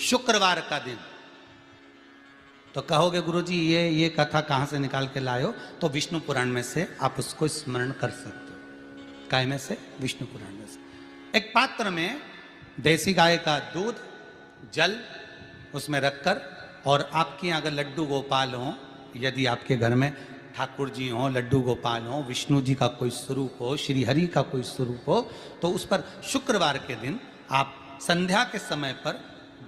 शुक्रवार का दिन। तो कहोगे गुरुजी ये कथा कहाँ से निकाल के लाए हो? तो विष्णु पुराण में से आप उसको स्मरण कर सकते हो। काय में से? विष्णु पुराण में से। एक पात्र में देसी गाय का दूध, जल उसमें रखकर, और आपके यहाँ अगर लड्डू गोपाल हो, यदि आपके घर में ठाकुर जी हो, लड्डू गोपाल हो, विष्णु जी का कोई स्वरूप हो, श्री हरि का कोई स्वरूप हो, तो उस पर शुक्रवार के दिन आप संध्या के समय पर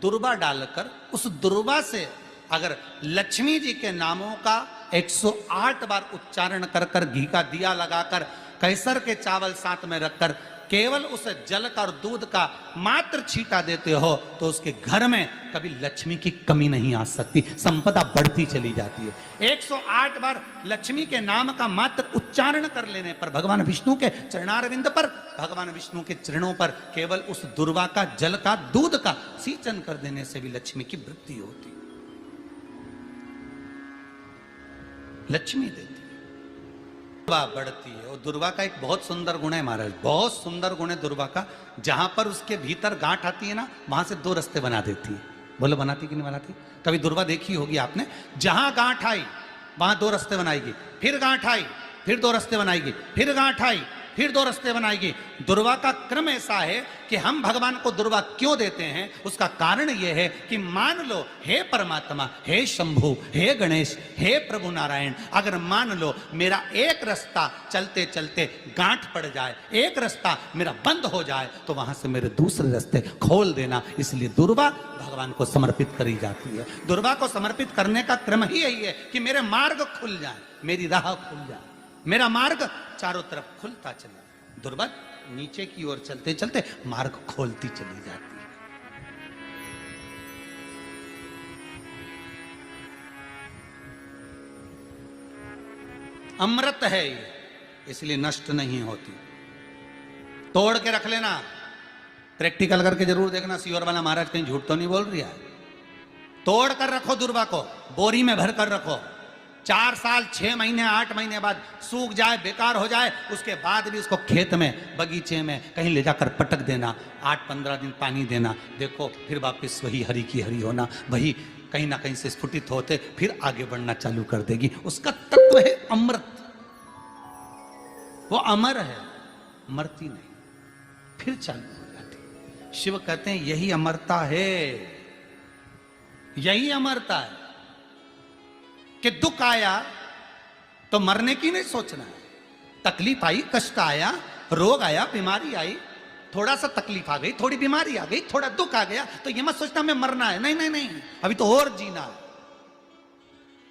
दुर्वा डालकर उस दुर्वा से अगर लक्ष्मी जी के नामों का 108 बार उच्चारण कर कर, घी का दिया लगाकर, कैसर के चावल साथ में रखकर केवल उस जल का और दूध का मात्र छींटा देते हो, तो उसके घर में कभी लक्ष्मी की कमी नहीं आ सकती, संपदा बढ़ती चली जाती है। 108 बार लक्ष्मी के नाम का मात्र उच्चारण कर लेने पर, भगवान विष्णु के चरणारविंद पर, भगवान विष्णु के चरणों पर केवल उस दुर्वा का, जल का, दूध का सींचन कर देने से भी लक्ष्मी की वृद्धि होती, लक्ष्मी देती, दुर्वा बढ़ती है। और दुर्वा का एक बहुत सुंदर गुण है महाराज, बहुत सुंदर गुण है दुर्वा का। जहां पर उसके भीतर गांठ आती है ना, वहां से 2 रास्ते बना देती है। बोलो बनाती कि नहीं बनाती? कभी दुर्वा देखी होगी आपने? जहां गांठ आई वहां 2 रास्ते बनाएगी, फिर गांठ आई फिर 2 रास्ते बनाएगी, फिर गांठ आई फिर 2 रास्ते बनाएगी। दुर्वा का क्रम ऐसा है कि हम भगवान को दुर्वा क्यों देते हैं, उसका कारण यह है कि मान लो, हे परमात्मा, हे शंभु, हे गणेश, हे प्रभु नारायण, अगर मान लो मेरा एक रास्ता चलते चलते गांठ पड़ जाए, एक रास्ता मेरा बंद हो जाए, तो वहां से मेरे दूसरे रास्ते खोल देना। इसलिए दुर्वा भगवान को समर्पित करी जाती है। दुर्वा को समर्पित करने का क्रम ही यही है कि मेरे मार्ग खुल जाए, मेरी राह खुल जाए, मेरा मार्ग चारों तरफ खुलता चला। दुर्वा नीचे की ओर चलते चलते मार्ग खोलती चली जाती है। अमृत है ये, इसलिए नष्ट नहीं होती। तोड़ के रख लेना, प्रैक्टिकल करके जरूर देखना, सियोर वाला महाराज कहीं झूठ तो नहीं बोल रही है। तोड़ कर रखो दुर्वा को, बोरी में भर कर रखो, 4 साल 6 महीने 8 महीने बाद सूख जाए, बेकार हो जाए, उसके बाद भी उसको खेत में, बगीचे में कहीं ले जाकर पटक देना, 8-15 दिन पानी देना, देखो फिर वापस वही हरि की हरि होना, वही कहीं ना कहीं से स्फुटित होते फिर आगे बढ़ना चालू कर देगी। उसका तत्व है अमृत, वो अमर है, मरती नहीं, फिर चालू हो जाती। शिव कहते हैं यही अमरता है, यही अमरता है कि दुख आया तो मरने की नहीं सोचना है। तकलीफ आई, कष्ट आया, रोग आया, बीमारी आई, थोड़ा सा तकलीफ आ गई, थोड़ी बीमारी आ गई, थोड़ा दुख आ गया, तो ये मत सोचना मैं मरना है, नहीं नहीं नहीं, अभी तो और जीना है।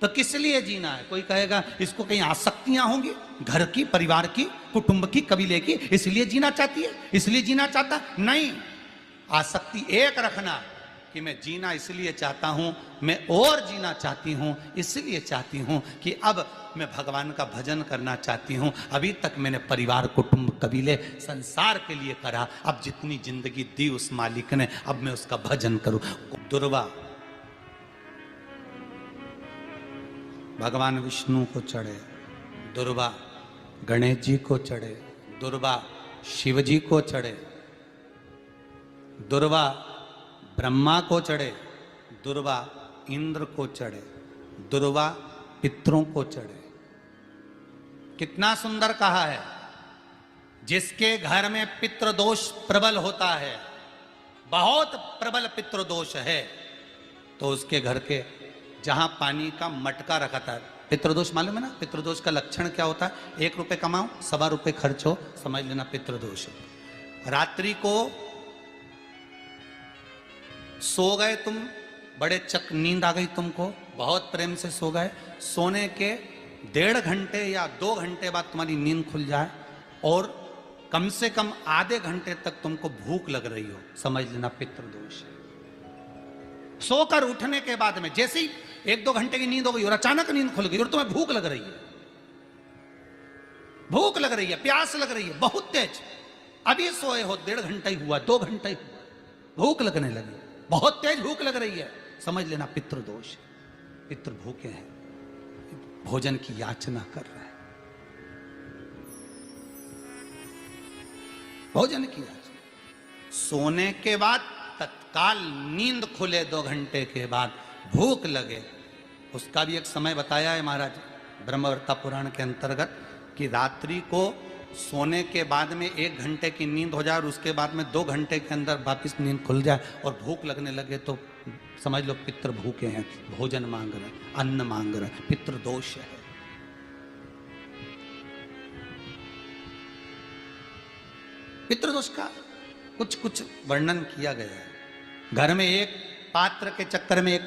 तो किस लिए जीना है? कोई कहेगा इसको कहीं आसक्तियां होंगी, घर की, परिवार की, कुटुंब की, कबीले की, इसलिए जीना चाहती है, इसलिए जीना चाहता नहीं। आसक्ति एक रखना कि मैं जीना इसलिए चाहता हूं, मैं और जीना चाहती हूं, इसलिए चाहती हूं कि अब मैं भगवान का भजन करना चाहती हूं। अभी तक मैंने परिवार, कुटुंब, कबीले, संसार के लिए करा, अब जितनी जिंदगी दी उस मालिक ने, अब मैं उसका भजन करूं। दुर्वा भगवान विष्णु को चढ़े, दुर्वा गणेश जी को चढ़े, दुर्वा शिव जी को चढ़े, दुर्वा ब्रह्मा को चढ़े, दुर्वा इंद्र को चढ़े, दुर्वा पितरों को चढ़े। कितना सुंदर कहा है। जिसके घर में पितृदोष प्रबल होता है, बहुत प्रबल पितृदोष है, तो उसके घर के जहां पानी का मटका रखा था, पितृदोष मालूम है ना? पितृदोष का लक्षण क्या होता है? 1 रुपए कमाओ, 1.25 रुपए खर्च हो, समझ लेना पितृदोष है। रात्रि को सो गए तुम, बड़े चक नींद आ गई तुमको, बहुत प्रेम से सो गए, सोने के 1.5 घंटे या 2 घंटे बाद तुम्हारी नींद खुल जाए और कम से कम आधे घंटे तक तुमको भूख लग रही हो, समझ लेना पितृदोष है। सोकर उठने के बाद में जैसे ही 1-2 घंटे की नींद हो गई और अचानक नींद खुल गई और तुम्हें भूख लग रही है, भूख लग रही है, प्यास लग रही है बहुत तेज, अभी सोए हो, 1.5 घंटा ही हुआ, 2 घंटा ही हुआ, भूख लगने लगी, बहुत तेज भूख लग रही है, समझ लेना पितृदोष है। पितृ भूखे हैं, भोजन की याचना कर रहे हैं, भोजन की याचना। सोने के बाद तत्काल नींद खुले 2 घंटे के बाद, भूख लगे, उसका भी एक समय बताया है महाराज ब्रह्मवर्ता पुराण के अंतर्गत कि रात्रि को सोने के बाद में 1 घंटे की नींद हो जाए और उसके बाद में 2 घंटे के अंदर वापिस नींद खुल जाए और भूख लगने लगे तो समझ लो पितृ भूखे हैं, भोजन मांग रहे, अन्न मांग रहे, पितृ दोष है। पितृदोष का कुछ कुछ वर्णन किया गया है। घर में एक पात्र के चक्कर में, एक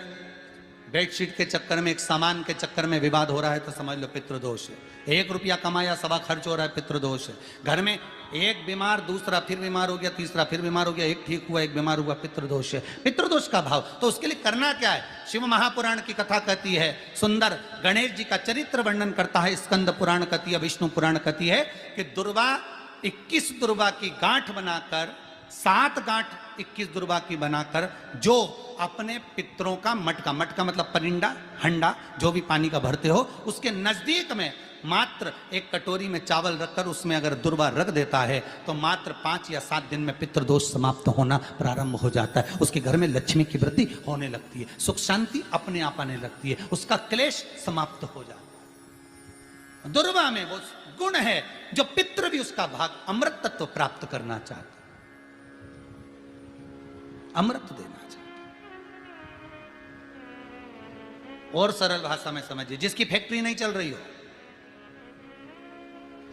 बेडशीट के चक्कर में, एक सामान के चक्कर में विवाद हो रहा है तो समझ लो पितृदोष है। 1 रुपया कमाया, सवा खर्च हो रहा है, पितृदोष है। घर में एक बीमार, दूसरा फिर बीमार हो गया, तीसरा फिर बीमार हो गया, एक ठीक हुआ, एक बीमार हुआ, पितृदोष है। पितृदोष का भाव, तो उसके लिए करना क्या है? शिव महापुराण की कथा कहती है, सुंदर गणेश जी का चरित्र वर्णन करता है स्कंद पुराण कहती है, विष्णु पुराण कहती है कि दुर्वा 21 दुर्वा की गांठ बनाकर, 7 गांठ 21 दुर्वा की बनाकर, जो अपने पितरों का मटका, मटका मतलब परिंडा, हंडा, जो भी पानी का भरते हो, उसके नजदीक में मात्र एक कटोरी में चावल रखकर उसमें अगर दुर्वा रख देता है तो मात्र 5 या 7 दिन में पितृदोष समाप्त होना प्रारंभ हो जाता है। उसके घर में लक्ष्मी की वृद्धि होने लगती है, सुख शांति अपने आप आने लगती है, उसका क्लेश समाप्त हो जाता है। दुर्वा में वो गुण है जो पितृ भी उसका भाग अमृत तत्व प्राप्त करना चाहते, अमृत देना चाहते। और सरल भाषा में समझिए, जिसकी फैक्ट्री नहीं चल रही हो,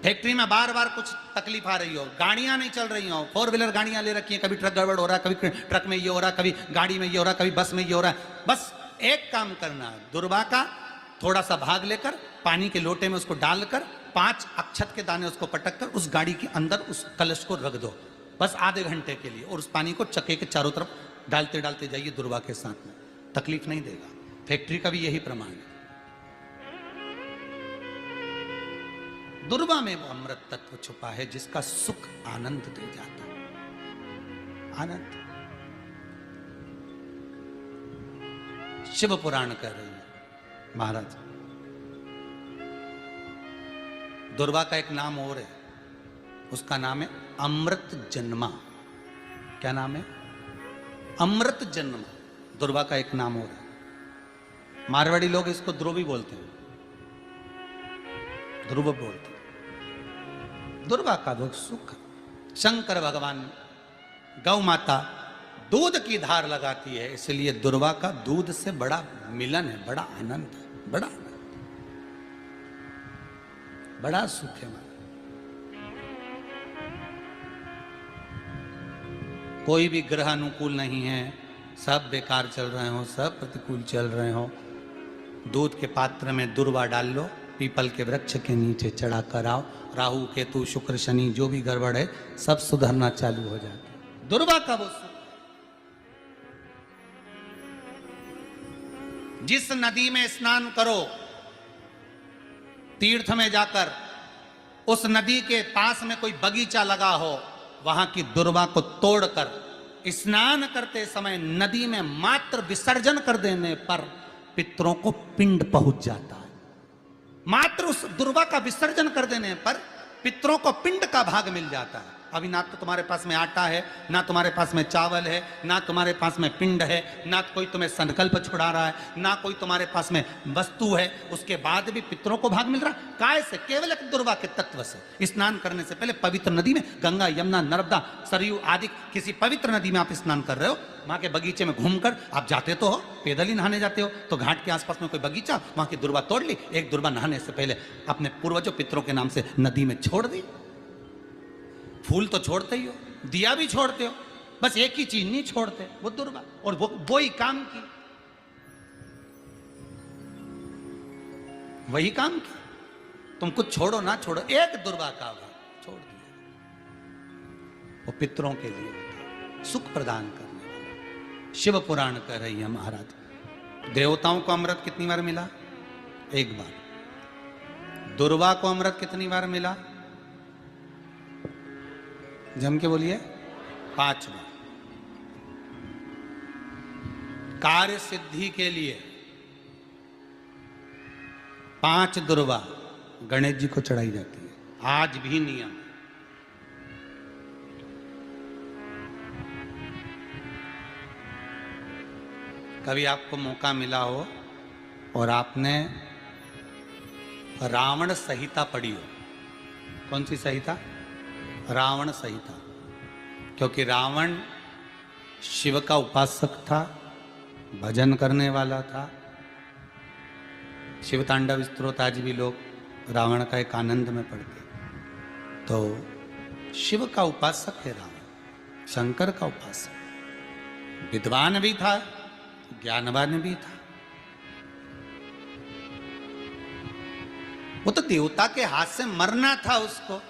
फैक्ट्री में बार बार कुछ तकलीफ आ रही हो, गाड़ियां नहीं चल रही हो, 4 व्हीलर गाड़ियां ले रखी हैं, कभी ट्रक गड़बड़ हो रहा है, कभी ट्रक में ये हो रहा है, कभी गाड़ी में ये हो रहा है, कभी बस में ये हो रहा है, बस एक काम करना है, दुर्वा का थोड़ा सा भाग लेकर पानी के लोटे में उसको डालकर 5 अक्षत के दाने उसको पटक कर उस गाड़ी के अंदर उस कलश को रख दो, बस आधे घंटे के लिए, और उस पानी को चक्के के चारों तरफ डालते डालते जाइए दुर्वा के साथ में, तकलीफ नहीं देगा। फैक्ट्री का भी यही प्रमाण है। दुर्वा में वो अमृत तत्व छुपा है जिसका सुख आनंद दे जाता है, आनंद। शिव पुराण कह रही है महाराज, दुर्वा का एक नाम और है, उसका नाम है अमृत जन्मा। क्या नाम है? अमृत जन्मा। दुर्वा का एक नाम और है। मारवाड़ी लोग इसको ध्रुवी बोलते हैं, ध्रुव बोलते हैं। दुर्वा का वो सुख, शंकर भगवान गौ माता दूध की धार लगाती है, इसलिए दुर्वा का दूध से बड़ा मिलन है, बड़ा आनंद है, बड़ा आनंद, बड़ा सुख है। कोई भी ग्रह अनुकूल नहीं है, सब बेकार चल रहे हो, सब प्रतिकूल चल रहे हो, दूध के पात्र में दुर्वा डाल लो, पीपल के वृक्ष के नीचे चढ़ा कर आओ, राहु केतु शुक्र शनि जो भी गड़बड़ है सब सुधरना चालू हो जाता है। दुर्वा का वो सुख। जिस नदी में स्नान करो, तीर्थ में जाकर, उस नदी के पास में कोई बगीचा लगा हो, वहां की दुर्वा को तोड़कर स्नान करते समय नदी में मात्र विसर्जन कर देने पर पितरों को पिंड पहुंच जाता है। मात्र उस दुर्वा का विसर्जन कर देने पर पितरों को पिंड का भाग मिल जाता है। अभी ना तो तुम्हारे पास में आटा है, ना तुम्हारे पास में चावल है, ना तुम्हारे पास में पिंड है, ना कोई तुम्हें संकल्प छुड़ा रहा है, ना कोई तुम्हारे पास में वस्तु है, उसके बाद भी पितरों को भाग मिल रहा है। काय से? केवल एक दुर्वा के तत्व से। स्नान करने से पहले पवित्र नदी में, गंगा यमुना नर्मदा सरयू आदि किसी पवित्र नदी में आप स्नान कर रहे हो, वहां के बगीचे में घूमकर आप जाते तो हो, पैदल ही नहाने जाते हो, तो घाट के आसपास में कोई बगीचा, वहां की दुर्वा तोड़ ली, एक दुर्वा नहाने से पहले अपने पूर्वजों पितरों के नाम से नदी में छोड़ दी। फूल तो छोड़ते ही हो, दिया भी छोड़ते हो, बस एक ही चीज नहीं छोड़ते, वो दुर्वा, और वो ही काम की, वही काम की। तुम कुछ छोड़ो ना छोड़ो, एक दुर्वा का भाग छोड़ दिया, वो पितरों के लिए होता है, सुख प्रदान करने वाला। शिव पुराण कह रही है महाराज, देवताओं को अमृत कितनी बार मिला? 1 बार। दुर्वा को अमृत कितनी बार मिला? जम के बोलिए, 5 बार। कार्य सिद्धि के लिए 5 दुर्वा गणेश जी को चढ़ाई जाती है, आज भी नियम। कभी आपको मौका मिला हो और आपने रावण संहिता पढ़ी हो। कौन सी संहिता? रावण संहिता। क्योंकि रावण शिव का उपासक था, भजन करने वाला था। शिव तांडव स्तोत्र आज भी लोग रावण का एक आनंद में पढ़ते। तो शिव का उपासक है रावण, शंकर का उपासक। विद्वान भी था, ज्ञानवान भी था। वो तो देवता के हाथ से मरना था उसको,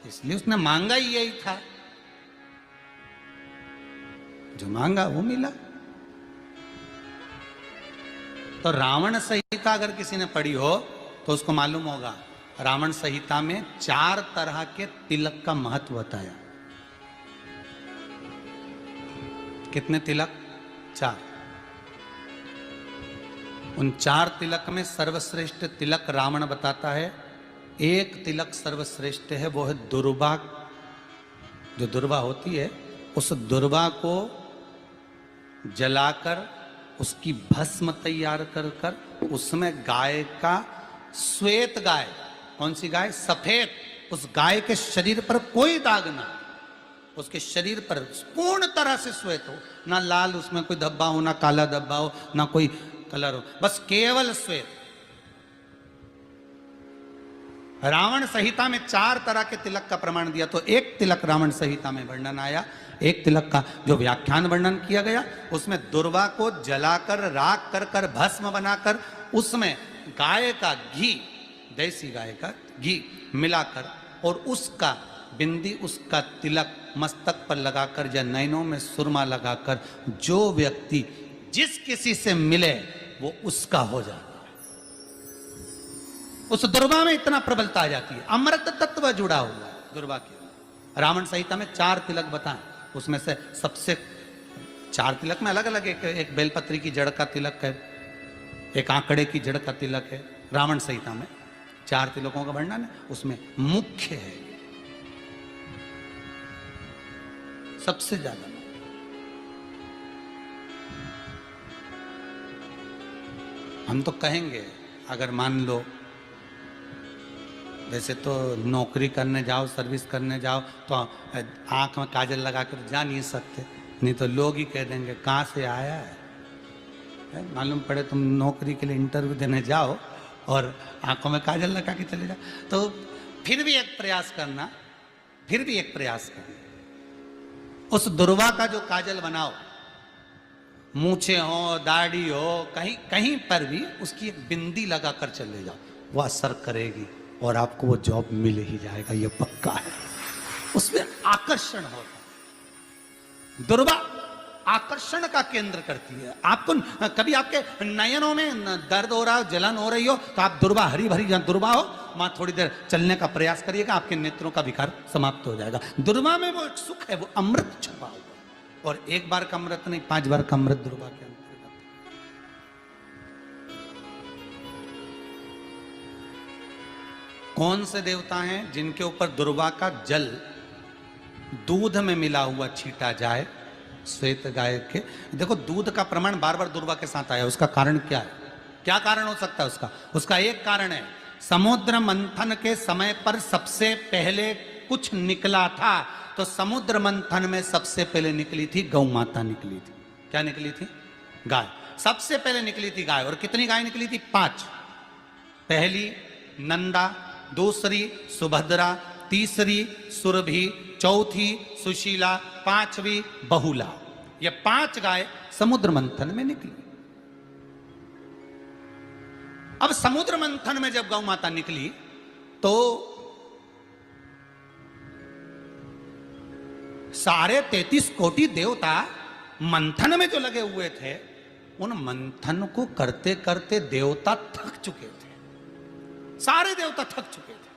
इसलिए उसने मांगा ही यही था। जो मांगा वो मिला। तो रावण संहिता अगर किसी ने पढ़ी हो तो उसको मालूम होगा, रावण संहिता में 4 तरह के तिलक का महत्व बताया। कितने तिलक? 4। उन 4 तिलक में सर्वश्रेष्ठ तिलक रावण बताता है। एक तिलक सर्वश्रेष्ठ है, वो है दुर्वा। जो दुर्वा होती है, उस दुर्वा को जलाकर उसकी भस्म तैयार कर कर उसमें गाय का श्वेत गाय, कौन सी गाय? सफेद। उस गाय के शरीर पर कोई दाग ना, उसके शरीर पर पूर्ण तरह से श्वेत हो, ना लाल उसमें कोई धब्बा हो, ना काला धब्बा हो, ना कोई कलर हो, बस केवल श्वेत। रावण संहिता में 4 तरह के तिलक का प्रमाण दिया। तो एक तिलक रावण संहिता में वर्णन आया, एक तिलक का जो व्याख्यान वर्णन किया गया, उसमें दुर्वा को जलाकर राख कर कर भस्म बनाकर उसमें गाय का घी, देसी गाय का घी मिलाकर और उसका बिंदी, उसका तिलक मस्तक पर लगाकर या नैनों में सुरमा लगाकर जो व्यक्ति जिस किसी से मिले वो उसका हो जाता है। उस दुर्वा में इतना प्रबलता आ जाती है, अमृत तत्व जुड़ा हुआ है दुर्वा के। रावण संहिता में 4 तिलक बताएं, उसमें से सबसे 4 तिलक में अलग अलग, एक बेलपत्री की जड़ का तिलक है, एक आंकड़े की जड़ का तिलक है। रावण संहिता में 4 तिलकों का वर्णन है, उसमें मुख्य है सबसे ज्यादा। हम तो कहेंगे, अगर मान लो वैसे तो नौकरी करने जाओ, सर्विस करने जाओ तो आंख में काजल लगा कर जा नहीं सकते, नहीं तो लोग ही कह देंगे कहाँ से आया है। मालूम पड़े तुम नौकरी के लिए इंटरव्यू देने जाओ और आंखों में काजल लगा के चले जाओ, तो फिर भी एक प्रयास करना, फिर भी एक प्रयास करना। उस दुर्वा का जो काजल बनाओ, मूछे हो, दाढ़ी हो, कहीं कहीं पर भी उसकी एक बिंदी लगाकर चले जाओ, वो असर करेगी और आपको वो जॉब मिल ही जाएगा, ये पक्का है। उसमें आकर्षण होगा। दुर्वा आकर्षण का केंद्र करती है। आपको कभी आपके नयनों में दर्द हो रहा हो, जलन हो रही हो, तो आप दुर्वा, हरी भरी जहां दुर्वा हो वहां थोड़ी देर चलने का प्रयास करिएगा, आपके नेत्रों का विकार समाप्त हो जाएगा। दुर्वा में वो एक सुख है, वो अमृत छुपा हुआ, और एक बार का अमृत नहीं, 5 बार का अमृत दुर्वा के अंदर। कौन से देवता हैं जिनके ऊपर दुर्वा का जल दूध में मिला हुआ छीटा जाए? श्वेत गाय के। देखो, दूध का प्रमाण बार बार दुर्वा के साथ आया, उसका कारण क्या है? क्या कारण हो सकता है उसका? उसका एक कारण है, समुद्र मंथन के समय पर सबसे पहले कुछ निकला था, तो समुद्र मंथन में सबसे पहले निकली थी गौ माता निकली थी। क्या निकली थी? गाय। सबसे पहले निकली थी गाय। और कितनी गाय निकली थी? 5। पहली नंदा, दूसरी सुभद्रा, तीसरी सुरभि, चौथी सुशीला, 5वीं बहुला। ये 5 गाय समुद्र मंथन में निकली। अब समुद्र मंथन में जब गौ माता निकली तो सारे 33 कोटि देवता मंथन में जो लगे हुए थे, उन मंथन को करते करते देवता थक चुके थे। सारे देवता थक चुके थे।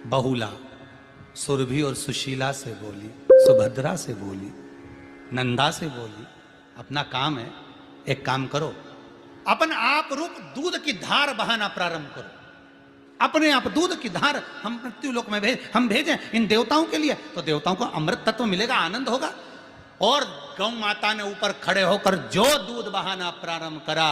बहुला सुरभि और सुशीला से बोली, सुभद्रा से बोली, नंदा से बोली, अपना काम है, एक काम करो, अपन आप रूप दूध की धार बहाना प्रारंभ करो। अपने आप दूध की धार हम मृत्यु लोक में हम भेजें इन देवताओं के लिए, तो देवताओं को अमृत तत्व मिलेगा, आनंद होगा। और गौ माता ने ऊपर खड़े होकर जो दूध बहाना प्रारंभ करा,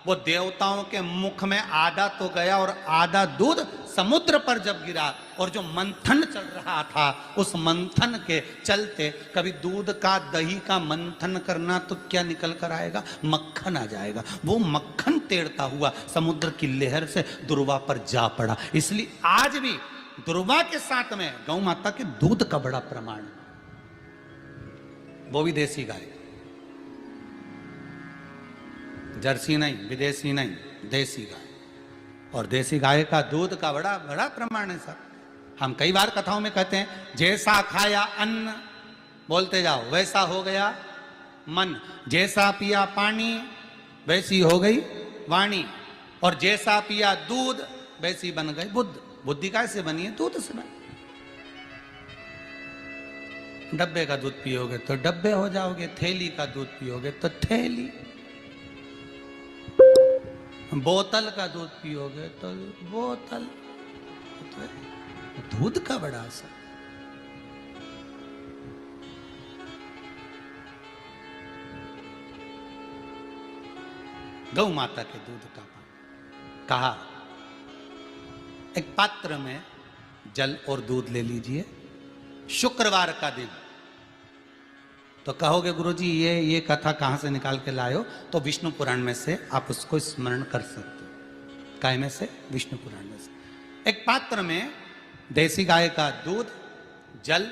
वो देवताओं के मुख में आधा तो गया और आधा दूध समुद्र पर जब गिरा, और जो मंथन चल रहा था उस मंथन के चलते, कभी दूध का दही का मंथन करना तो क्या निकल कर आएगा, मक्खन आ जाएगा। वो मक्खन तैरता हुआ समुद्र की लहर से दुर्वा पर जा पड़ा। इसलिए आज भी दुर्वा के साथ में गौ माता के दूध का बड़ा प्रमाण, वो भी देसी गाय, जर्सी नहीं, विदेशी नहीं, देसी गाय। और देसी गाय का दूध का बड़ा बड़ा प्रमाण है सर। हम कई बार कथाओं में कहते हैं, जैसा खाया अन्न, बोलते जाओ, वैसा हो गया मन, जैसा पिया पानी वैसी हो गई वाणी, और जैसा पिया दूध वैसी बन गई बुद्ध। बुद्धि कैसे बनी है? दूध से बनी। डब्बे का दूध पियोगे तो डब्बे हो जाओगे, थैली का दूध पियोगे तो थैली, बोतल का दूध पियोगे तो बोतल। तो दूध का बड़ा असर। गौ माता के दूध का पान। कहा एक पात्र में जल और दूध ले लीजिए, शुक्रवार का दिन। तो कहोगे गुरुजी ये कथा कहां से निकाल के लाए हो? तो विष्णु पुराण में से आप उसको स्मरण कर सकते हो। काय में से? विष्णु पुराण में से। एक पात्र में देसी गाय का दूध, जल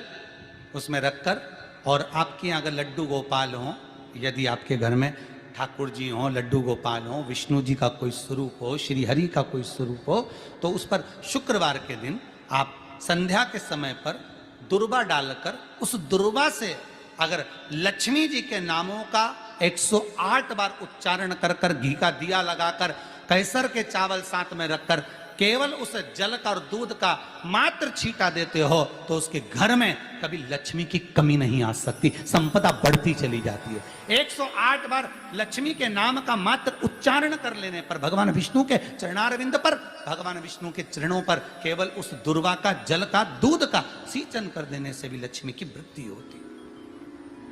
उसमें रखकर, और आपके यहाँ अगर लड्डू गोपाल हो, यदि आपके घर में ठाकुर जी हो, लड्डू गोपाल हो, विष्णु जी का कोई स्वरूप हो, श्री हरि का कोई स्वरूप हो, तो उस पर शुक्रवार के दिन आप संध्या के समय पर दुर्वा डालकर, उस दुर्वा से अगर लक्ष्मी जी के नामों का 108 बार उच्चारण कर कर, घी का दिया लगाकर, कैसर के चावल साथ में रखकर, केवल उस जल का और दूध का मात्र छींटा देते हो, तो उसके घर में कभी लक्ष्मी की कमी नहीं आ सकती, संपदा बढ़ती चली जाती है। 108 बार लक्ष्मी के नाम का मात्र उच्चारण कर लेने पर, भगवान विष्णु के चरणारविंद पर, भगवान विष्णु के चरणों पर केवल उस दुर्वा का, जल का, दूध का सींचन कर देने से भी लक्ष्मी की वृद्धि होती है।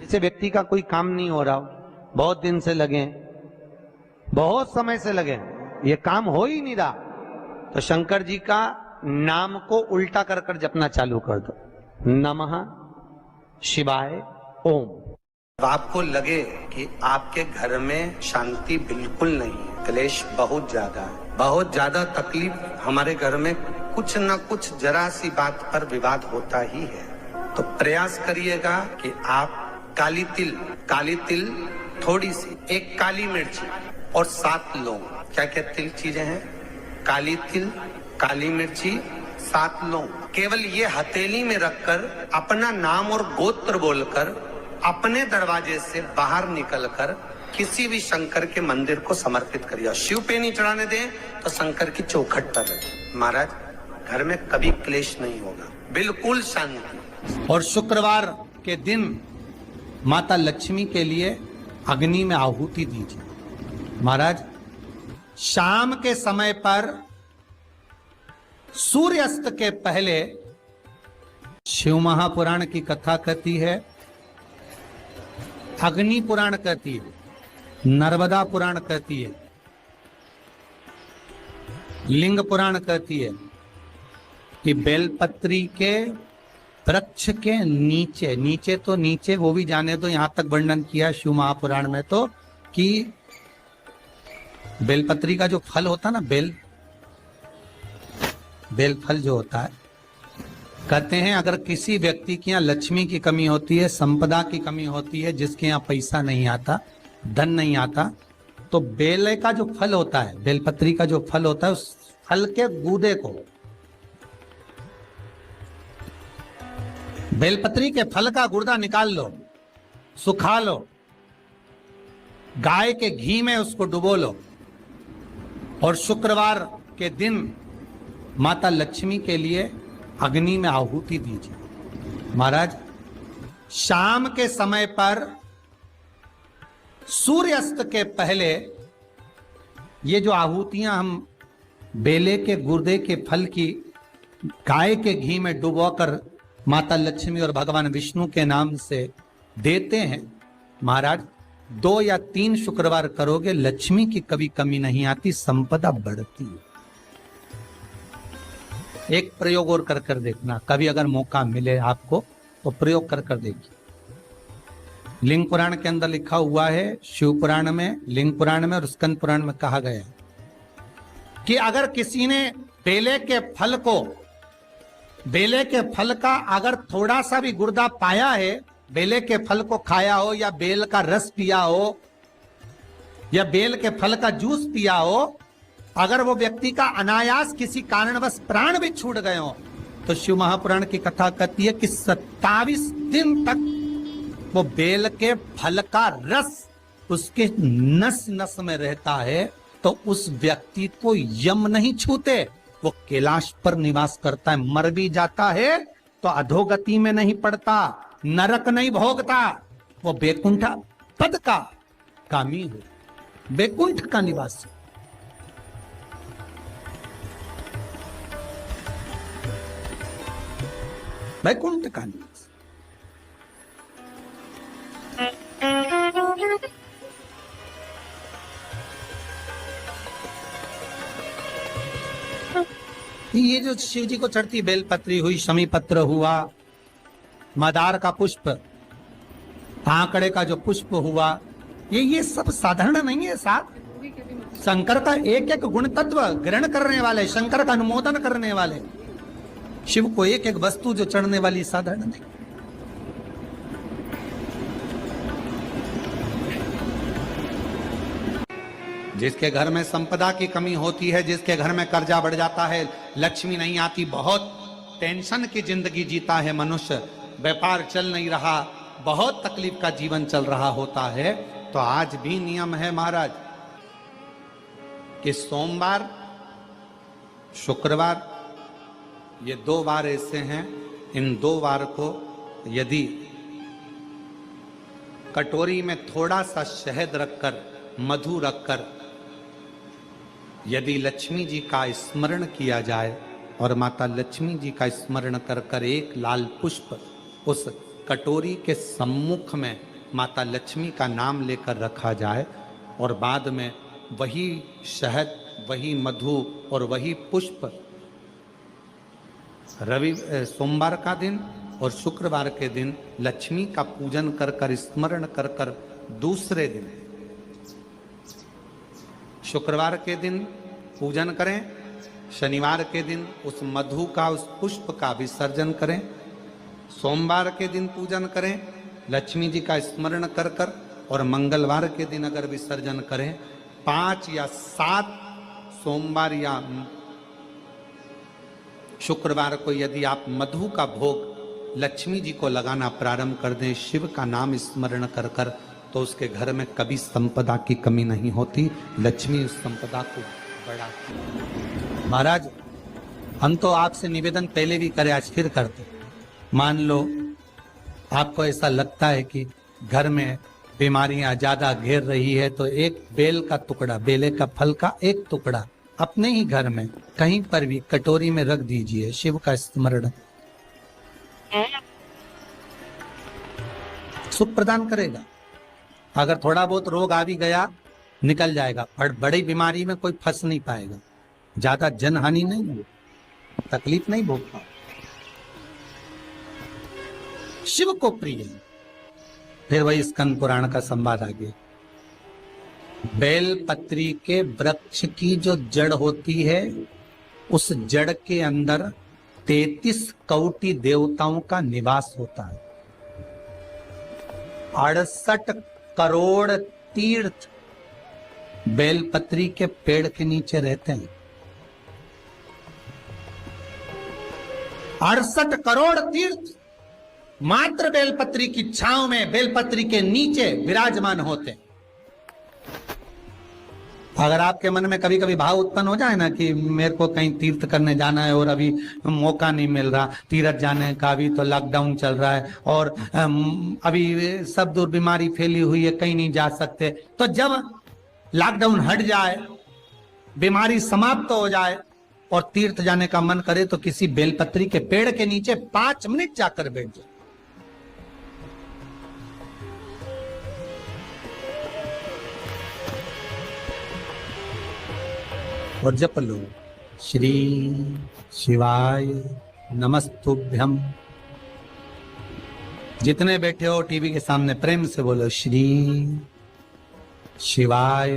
जैसे व्यक्ति का कोई काम नहीं हो रहा हो, बहुत दिन से लगे, बहुत समय से लगे, ये काम हो ही नहीं रहा, तो शंकर जी का नाम को उल्टा कर कर जपना चालू कर दो, नमः शिवाय ओम। आपको लगे कि आपके घर में शांति बिल्कुल नहीं है, क्लेश बहुत ज्यादा है, बहुत ज्यादा तकलीफ, हमारे घर में कुछ न कुछ जरा सी बात पर विवाद होता ही है, तो प्रयास करिएगा कि आप काली तिल थोड़ी सी, एक काली मिर्ची और 7 लौंग, क्या क्या तिल चीजें हैं, काली तिल, काली मिर्ची, 7 लौंग, केवल ये हथेली में रखकर अपना नाम और गोत्र बोलकर अपने दरवाजे से बाहर निकलकर किसी भी शंकर के मंदिर को समर्पित करिए। शिव पे नहीं चढ़ाने दें तो शंकर की चौखट पर रखें। महाराज, घर में कभी क्लेश नहीं होगा, बिल्कुल शांति। और शुक्रवार के दिन माता लक्ष्मी के लिए अग्नि में आहुति दीजिए। महाराज, शाम के समय पर सूर्यास्त के पहले शिव महापुराण की कथा कहती है, अग्नि पुराण कहती है, नर्मदा पुराण कहती है, लिंग पुराण कहती है कि बेलपत्री के वृक्ष के नीचे तो नीचे वो भी जाने दो, यहां तक वर्णन किया शिव महापुराण में तो कि बेलपत्री का जो फल होता है ना, बेल फल जो होता है, कहते हैं अगर किसी व्यक्ति के यहाँ लक्ष्मी की कमी होती है, संपदा की कमी होती है, जिसके यहाँ पैसा नहीं आता, धन नहीं आता, तो बेल का जो फल होता है, बेलपत्री का जो फल होता है, उस फल के गूदे को, बेलपत्री के फल का गुर्दा निकाल लो, सुखा लो, गाय के घी में उसको डुबो लो, और शुक्रवार के दिन माता लक्ष्मी के लिए अग्नि में आहुति दीजिए। महाराज, शाम के समय पर सूर्यास्त के पहले ये जो आहुतियां हम बेले के गुर्दे के फल की गाय के घी में डुबोकर माता लक्ष्मी और भगवान विष्णु के नाम से देते हैं महाराज। 2 या 3 शुक्रवार करोगे, लक्ष्मी की कभी कमी नहीं आती, संपदा बढ़ती है। एक प्रयोग और कर कर देखना, कभी अगर मौका मिले आपको तो प्रयोग कर कर देखिए। लिंग पुराण के अंदर लिखा हुआ है, शिव पुराण में, लिंग पुराण में और स्कंद पुराण में कहा गया है कि अगर किसी ने बेले के फल का अगर थोड़ा सा भी गुर्दा पाया है, बेले के फल को खाया हो या बेल का रस पिया हो या बेल के फल का जूस पिया हो, अगर वो व्यक्ति का अनायास किसी कारणवश प्राण भी छूट गए हो, तो शिव महापुराण की कथा कहती है कि 27 दिन तक वो बेल के फल का रस उसके नस नस में रहता है, तो उस व्यक्ति को यम नहीं छूते, वो कैलाश पर निवास करता है। मर भी जाता है तो अधोगति में नहीं पड़ता, नरक नहीं भोगता, वो बैकुंठ पद का कामी हो, बैकुंठ का निवासी। बैकुंठ का निवास। ये जो शिव जी को चढ़ती बेलपत्री हुई, शमी पत्र हुआ, मदार का पुष्प, आंकड़े का जो पुष्प हुआ, ये सब साधारण नहीं है। साथ शंकर का एक एक गुण तत्व ग्रहण करने वाले, शंकर का अनुमोदन करने वाले, शिव को एक एक वस्तु जो चढ़ने वाली साधारण नहीं। जिसके घर में संपदा की कमी होती है, जिसके घर में कर्जा बढ़ जाता है, लक्ष्मी नहीं आती, बहुत टेंशन की जिंदगी जीता है मनुष्य, व्यापार चल नहीं रहा, बहुत तकलीफ का जीवन चल रहा होता है, तो आज भी नियम है महाराज कि सोमवार, शुक्रवार, ये 2 वार ऐसे हैं, इन 2 वार को यदि कटोरी में थोड़ा सा शहद रखकर, मधु रखकर यदि लक्ष्मी जी का स्मरण किया जाए और माता लक्ष्मी जी का स्मरण कर कर एक लाल पुष्प उस कटोरी के सम्मुख में माता लक्ष्मी का नाम लेकर रखा जाए और बाद में वही शहद, वही मधु और वही पुष्प सोमवार का दिन और शुक्रवार के दिन लक्ष्मी का पूजन कर कर, स्मरण कर कर, दूसरे दिन शुक्रवार के दिन पूजन करें, शनिवार के दिन उस मधु का, उस पुष्प का विसर्जन करें, सोमवार के दिन पूजन करें लक्ष्मी जी का स्मरण कर कर, और मंगलवार के दिन अगर विसर्जन करें, 5 या 7 सोमवार या शुक्रवार को यदि आप मधु का भोग लक्ष्मी जी को लगाना प्रारंभ कर दें, शिव का नाम स्मरण कर कर, तो उसके घर में कभी संपदा की कमी नहीं होती, लक्ष्मी उस संपदा को बढ़ाती। महाराज, हम तो आपसे निवेदन पहले भी करे, आज फिर करते। मान लो आपको ऐसा लगता है कि घर में बीमारियां ज्यादा घेर रही है, तो एक बेल का टुकड़ा, बेले का फल का एक टुकड़ा अपने ही घर में कहीं पर भी कटोरी में रख दीजिए, शिव का स्मरण, सुख प्रदान करेगा। अगर थोड़ा बहुत रोग आ भी गया निकल जाएगा, पर बड़ी बीमारी में कोई फंस नहीं पाएगा, ज्यादा जनहानि नहीं होगी, तकलीफ नहीं भोग पाओ। शिव को प्रिय। फिर वही स्कंद पुराण का संवाद आगे, बेल पत्री के वृक्ष की जो जड़ होती है, उस जड़ के अंदर 33 कोटि देवताओं का निवास होता है। 68 करोड़ तीर्थ बेलपत्री के पेड़ के नीचे रहते हैं। 68 करोड़ तीर्थ मात्र बेलपत्री की छांव में, बेलपत्री के नीचे विराजमान होते हैं। अगर आपके मन में कभी कभी भाव उत्पन्न हो जाए ना कि मेरे को कहीं तीर्थ करने जाना है और अभी मौका नहीं मिल रहा, तीर्थ जाने का, अभी तो लॉकडाउन चल रहा है और अभी सब दूर बीमारी फैली हुई है, कहीं नहीं जा सकते, तो जब लॉकडाउन हट जाए, बीमारी समाप्त हो जाए और तीर्थ जाने का मन करे, तो किसी बेलपत्री के पेड़ के नीचे 5 मिनट जाकर बैठ जाए। और जप लो, श्री शिवाय नमस्तुभ्यम। जितने बैठे हो टीवी के सामने प्रेम से बोलो, श्री शिवाय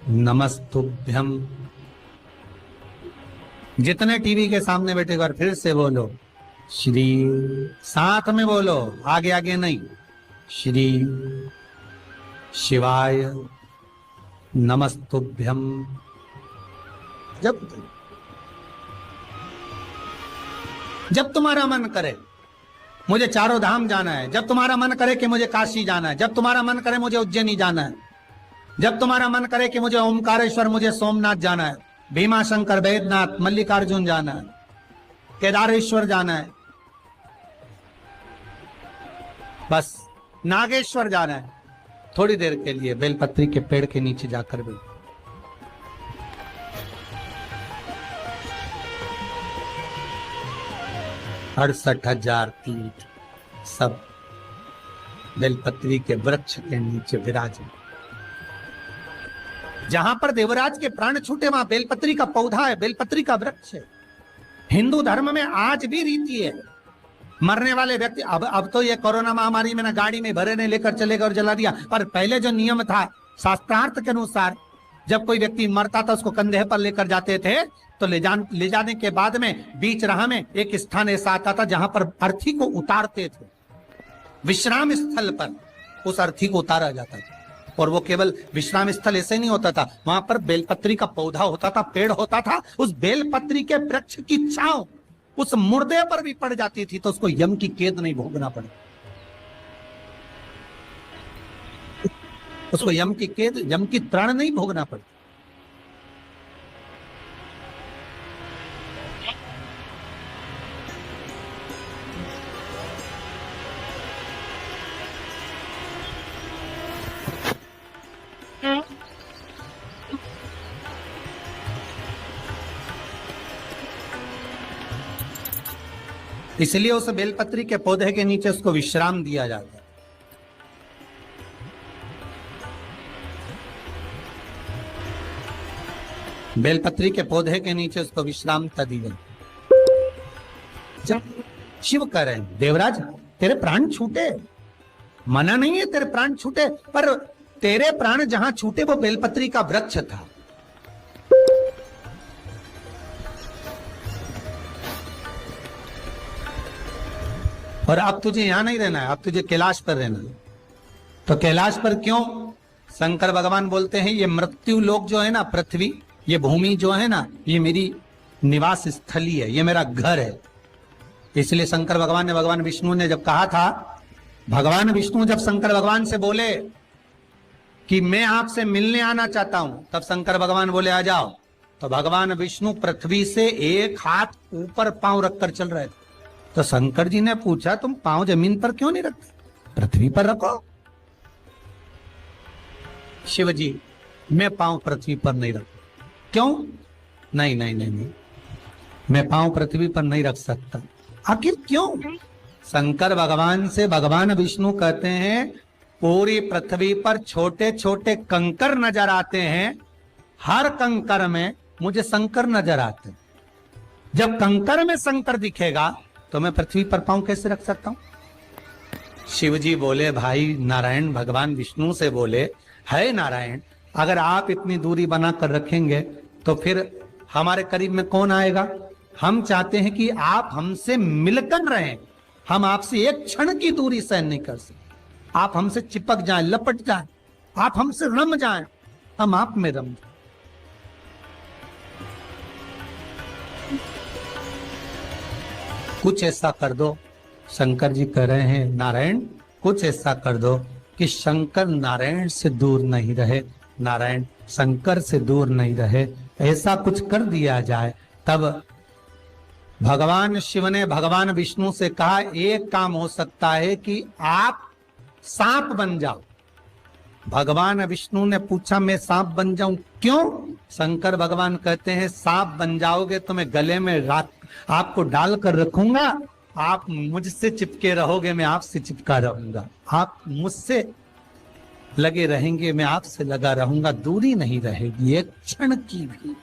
नमस्तुभ्यम। जितने टीवी के सामने बैठे बार फिर से बोलो, श्री, साथ में बोलो, आगे आगे नहीं, श्री शिवाय नमस्तुभ्यम। जब तुम्हारा मन करे मुझे चारों धाम जाना है, जब तुम्हारा मन करे कि मुझे काशी जाना है, जब तुम्हारा मन करे मुझे उज्जैनी जाना है, जब तुम्हारा मन करे कि मुझे ओमकारेश्वर, मुझे सोमनाथ जाना है, भीमा शंकर, बैद्यनाथ, मल्लिकार्जुन जाना है, केदारेश्वर जाना है, बस नागेश्वर जाना है, थोड़ी देर के लिए बेलपत्री के पेड़ के नीचे जाकर भी 68,000 तीर्थ सब बेलपत्री के वृक्ष के नीचे विराजे। जहां पर देवराज के प्राण छूटे वहां बेलपत्री का पौधा है, बेलपत्री का वृक्ष है। हिंदू धर्म में आज भी रीति है, मरने वाले व्यक्ति, अब तो ये कोरोना महामारी में ना गाड़ी में भरे नहीं लेकर चले गए और जला दिया, पर पहले जो नियम था शास्त्रार्थ के अनुसार, जब कोई व्यक्ति मरता था उसको कंधे पर लेकर जाते थे, तो ले जाने के बाद में बीच राह में एक स्थान ऐसा आता था जहां पर अर्थी को उतारते थे, विश्राम स्थल पर उस अर्थी को उतारा जाता था। और वो केवल विश्राम स्थल ऐसे नहीं होता था, वहां पर बेलपत्री का पौधा होता था, पेड़ होता था, उस बेलपत्री के वृक्ष की छांव उस मुर्दे पर भी पड़ जाती थी तो उसको यम की कैद नहीं भोगना पड़ा, उसको यम की कैद, यम की त्राण नहीं भोगना पड़ा। इसलिए उस बेलपत्री के पौधे के नीचे उसको विश्राम दिया जाता है। बेलपत्री के पौधे के नीचे उसको विश्राम दी गई। जब शिव कह रहे हैं, देवराज तेरे प्राण छूटे, मना नहीं है तेरे प्राण छूटे, पर तेरे प्राण जहां छूटे वो बेलपत्री का वृक्ष था। और अब तुझे यहां नहीं रहना है, अब तुझे कैलाश पर रहना है। तो कैलाश पर क्यों? शंकर भगवान बोलते हैं ये मृत्यु लोक जो है ना, पृथ्वी, ये भूमि जो है ना, ये मेरी निवास स्थली है, ये मेरा घर है। इसलिए शंकर भगवान ने, भगवान विष्णु ने जब कहा था, भगवान विष्णु जब शंकर भगवान से बोले कि मैं आपसे मिलने आना चाहता हूं, तब शंकर भगवान बोले आ जाओ। तो भगवान विष्णु पृथ्वी से एक हाथ ऊपर पांव रखकर चल रहे थे। तो शंकर जी ने पूछा तुम पांव जमीन पर क्यों नहीं रखते, पृथ्वी पर रखो। शिव जी मैं पांव पृथ्वी पर नहीं रख, क्यों? नहीं नहीं नहीं नहीं, मैं पांव पृथ्वी पर नहीं रख सकता। आखिर क्यों? शंकर भगवान से भगवान विष्णु कहते हैं पूरी पृथ्वी पर छोटे छोटे कंकर नजर आते हैं, हर कंकर में मुझे शंकर नजर आते हैं। जब कंकर में शंकर दिखेगा तो मैं पृथ्वी पर पांव कैसे रख सकता हूं? शिव जी बोले, भाई नारायण भगवान विष्णु से बोले, है नारायण अगर आप इतनी दूरी बनाकर रखेंगे तो फिर हमारे करीब में कौन आएगा? हम चाहते हैं कि आप हमसे मिलकर रहें, हम आपसे एक क्षण की दूरी सहन नहीं कर सकते। आप हमसे चिपक जाएं, लपट जाएं, आप हमसे रम जाएं, हम आप में रम जाएं। कुछ ऐसा कर दो, शंकर जी कह रहे हैं नारायण कुछ ऐसा कर दो कि शंकर नारायण से दूर नहीं रहे, नारायण शंकर से दूर नहीं रहे, ऐसा कुछ कर दिया जाए। तब भगवान शिव ने भगवान विष्णु से कहा एक काम हो सकता है कि आप सांप बन जाओ। भगवान विष्णु ने पूछा मैं सांप बन जाऊं, क्यों? शंकर भगवान कहते हैं सांप बन जाओगे तो मैं गले में रात आपको डाल कर रखूंगा, आप मुझसे चिपके रहोगे, मैं आपसे चिपका रहूंगा, आप मुझसे लगे रहेंगे, मैं आपसे लगा रहूंगा, दूरी नहीं रहेगी एक क्षण की भी।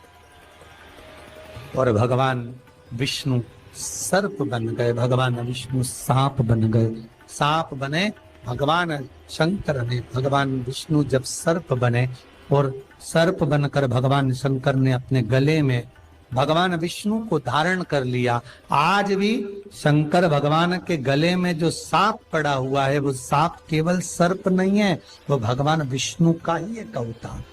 और भगवान विष्णु सर्प बन गए, भगवान विष्णु सांप बन गए। सांप बने भगवान शंकर ने, भगवान विष्णु जब सर्प बने और सर्प बनकर भगवान शंकर ने अपने गले में भगवान विष्णु को धारण कर लिया। आज भी शंकर भगवान के गले में जो सांप पड़ा हुआ है, वो सांप केवल सर्प नहीं है, वो भगवान विष्णु का ही एक अवतार।